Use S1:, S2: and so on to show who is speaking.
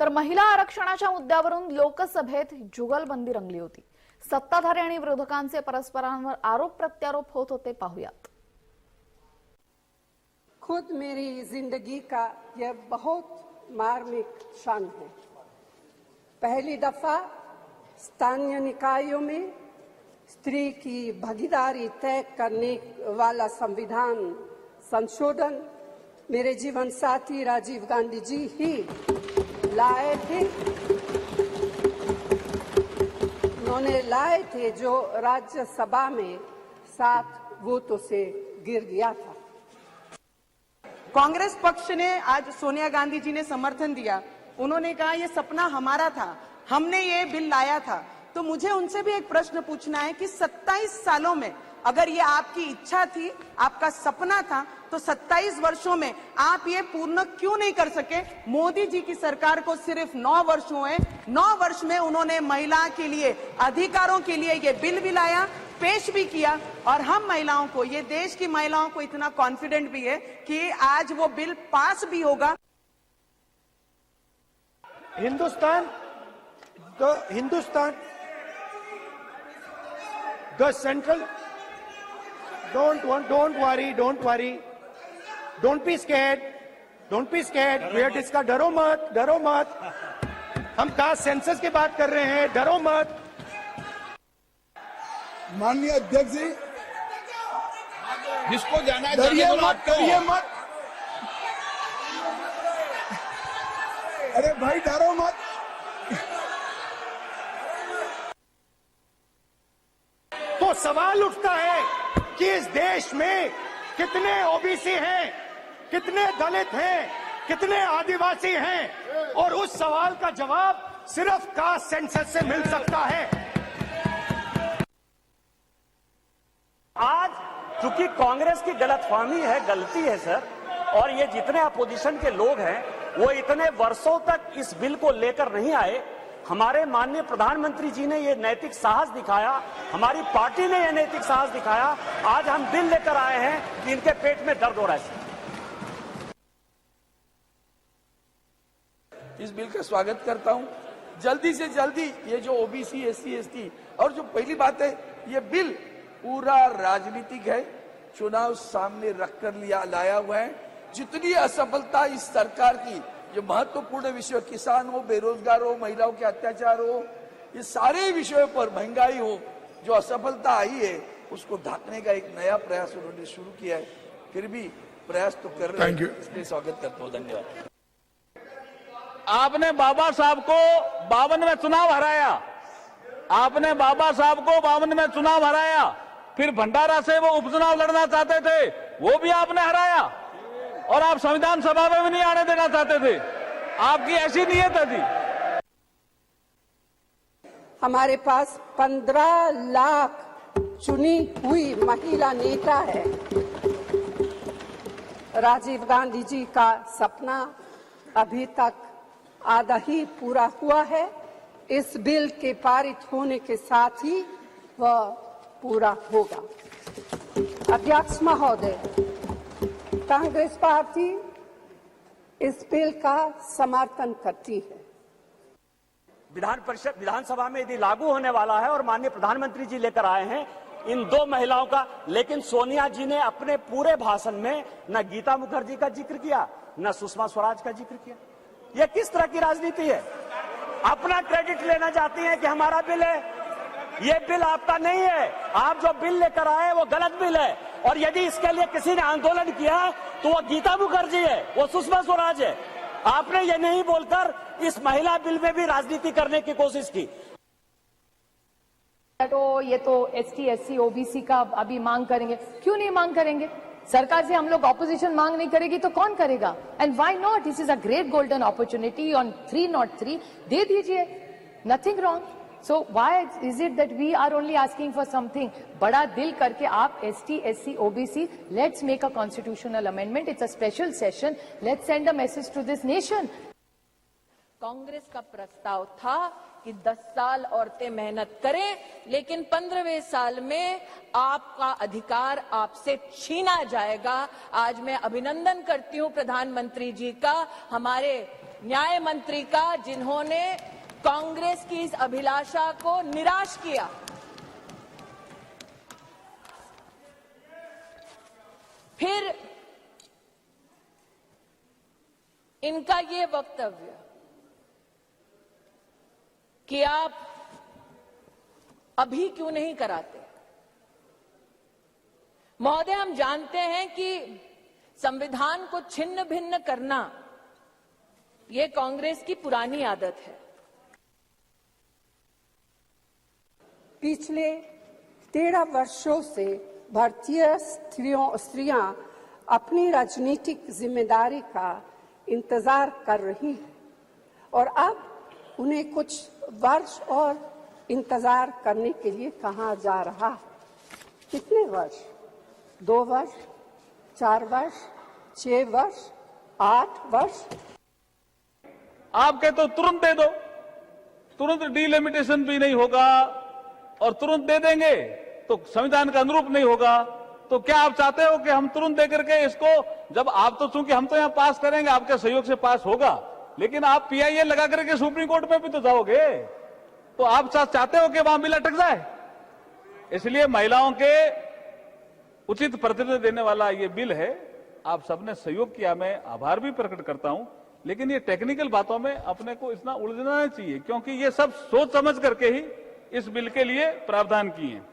S1: तर महिला आरक्षणाच्या मुद्द्यावरून लोकसभेत जुगलबंदी रंगली होती। सत्ताधारी आणि विरोधकांचे परस्परांवर आरोप प्रत्यारोप होत होते। पाहूयात।
S2: खुद मेरी जिंदगी का यह बहुत मार्मिक क्षण है। पहली दफा स्थानीय निकायों में स्त्री की भागीदारी तय करने वाला संविधान संशोधन मेरे जीवन साथी राजीव गांधी जी ही लाए थे। उन्होंने लाए थे जो राज्यसभा में 7 वोटों से गिर गया था।
S3: कांग्रेस पक्ष ने आज सोनिया गांधी जी ने समर्थन दिया। उन्होंने कहा ये सपना हमारा था, हमने ये बिल लाया था। तो मुझे उनसे भी एक प्रश्न पूछना है कि 27 सालों में अगर ये आपकी इच्छा थी, आपका सपना था, तो 27 वर्षों में आप ये पूर्ण क्यों नहीं कर सके? मोदी जी की सरकार को सिर्फ 9 वर्ष हुए। 9 वर्ष में उन्होंने महिला के लिए, अधिकारों के लिए ये बिल भी लाया, पेश भी किया, और हम महिलाओं को, ये देश की महिलाओं को इतना कॉन्फिडेंट भी है कि आज वो बिल पास भी होगा।
S4: The central, don't worry, don't be scared, we are discussing, डरो मत, हम कास्ट सेंसस की बात कर रहे हैं, डरो मत।
S5: माननीय अध्यक्ष जी,
S6: जिसको जाना है
S5: डरिए मत, अरे भाई डरो मत।
S4: तो सवाल उठता है कि इस देश में कितने ओबीसी हैं, कितने दलित हैं, कितने आदिवासी हैं, और उस सवाल का जवाब सिर्फ कास्ट सेंसस से मिल सकता है।
S7: आज चूंकि कांग्रेस की गलतफहमी है, गलती है सर, और ये जितने अपोजिशन के लोग हैं वो इतने वर्षों तक इस बिल को लेकर नहीं आए। हमारे माननीय प्रधानमंत्री जी ने ये नैतिक साहस दिखाया, हमारी पार्टी ने ये नैतिक साहस दिखाया। आज हम बिल लेकर आए हैं कि इनके पेट में दर्द हो रहा है।
S6: इस बिल का स्वागत करता हूं। जल्दी से जल्दी ये जो ओबीसी, एससी, एसटी, और जो पहली बात है, ये बिल पूरा राजनीतिक है, चुनाव सामने रखकर लाया हुआ है। जितनी असफलता इस सरकार की, ये महत्वपूर्ण विषय, किसान हो, बेरोजगार हो, महिलाओं के अत्याचार हो, ये सारे विषयों पर, महंगाई हो, जो असफलता आई है उसको ढकने का एक नया प्रयास उन्होंने शुरू किया है। फिर भी प्रयास तो कर रहे हैं, इसलिए स्वागत करता हूँ। धन्यवाद।
S8: आपने बाबा साहब को 52 में चुनाव हराया, आपने बाबा साहब को 52 में चुनाव हराया, फिर भंडारा से वो उपचुनाव लड़ना चाहते थे, वो भी आपने हराया, और आप संविधान सभा में भी नहीं आने देना चाहते थे। आपकी ऐसी नीयत थी।
S2: हमारे पास 15 लाख चुनी हुई महिला नेता है। राजीव गांधी जी का सपना अभी तक आधा ही पूरा हुआ है। इस बिल के पारित होने के साथ ही वह पूरा होगा। अध्यक्ष महोदय, कांग्रेस पार्टी इस बिल का समर्थन करती है।
S7: विधानसभा में यदि लागू होने वाला है और माननीय प्रधानमंत्री जी लेकर आए हैं इन 2 महिलाओं का, लेकिन सोनिया जी ने अपने पूरे भाषण में न गीता मुखर्जी का जिक्र किया, न सुषमा स्वराज का जिक्र किया। यह किस तरह की राजनीति है? अपना क्रेडिट लेना चाहती हैं कि हमारा बिल है। ये बिल आपका नहीं है, आप जो बिल लेकर आए वो गलत बिल है, और यदि इसके लिए किसी ने आंदोलन किया तो वो गीता मुखर्जी है, वो सुषमा स्वराज है। आपने ये नहीं बोलकर इस महिला बिल में भी राजनीति करने की कोशिश की।
S9: तो ये तो एसटी, एससी, ओबीसी का अभी मांग करेंगे। क्यों नहीं मांग करेंगे? सरकार से हम लोग ऑपोजिशन मांग नहीं करेगी तो कौन करेगा? And why not? This is a great golden opportunity on 303, दे दीजिए, nothing wrong. So why is it that we are only asking for something? बड़ा दिल करके आप ST, SC, OBC, let's make a constitutional amendment. It's a special session. Let's send a message to this nation.
S10: Congress का प्रस्ताव था कि 10 साल औरतें मेहनत करें, लेकिन 15वें साल में आपका अधिकार आपसे छीना जाएगा। आज मैं अभिनंदन करती हूं प्रधानमंत्री जी का, हमारे न्याय मंत्री का जिन्होंने कांग्रेस की इस अभिलाषा को निराश किया। फिर इनका ये वक्तव्य कि आप अभी क्यों नहीं कराते। महोदय, हम जानते हैं कि संविधान को छिन्न भिन्न करना ये कांग्रेस की पुरानी आदत है।
S2: पिछले 13 वर्षों से भारतीय स्त्रियां अपनी राजनीतिक जिम्मेदारी का इंतजार कर रही हैं और अब उन्हें कुछ वर्ष और इंतजार करने के लिए कहा जा रहा है। कितने वर्ष? 2 वर्ष, 4 वर्ष, 6 वर्ष, 8 वर्ष?
S8: आप कहते हो तुरंत दे दो, तुरंत डिलिमिटेशन भी नहीं होगा और तुरंत दे देंगे तो संविधान का अनुरूप नहीं होगा। तो क्या आप चाहते हो कि हम तुरंत देकर के इसको, जब आप तो चूंकि हम तो यहां पास करेंगे, आपके सहयोग से पास होगा, लेकिन आप पीआईएल लगा करके सुप्रीम कोर्ट में भी तो जाओगे, तो आप चाहते हो कि वहां बिल अटक जाए। इसलिए महिलाओं के उचित प्रतिनिधित्व देने वाला ये बिल है। आप सबने सहयोग किया, मैं आभार भी प्रकट करता हूं, लेकिन ये टेक्निकल बातों में अपने को इतना उलझना नहीं चाहिए, क्योंकि ये सब सोच समझ करके ही इस बिल के लिए प्रावधान किए हैं।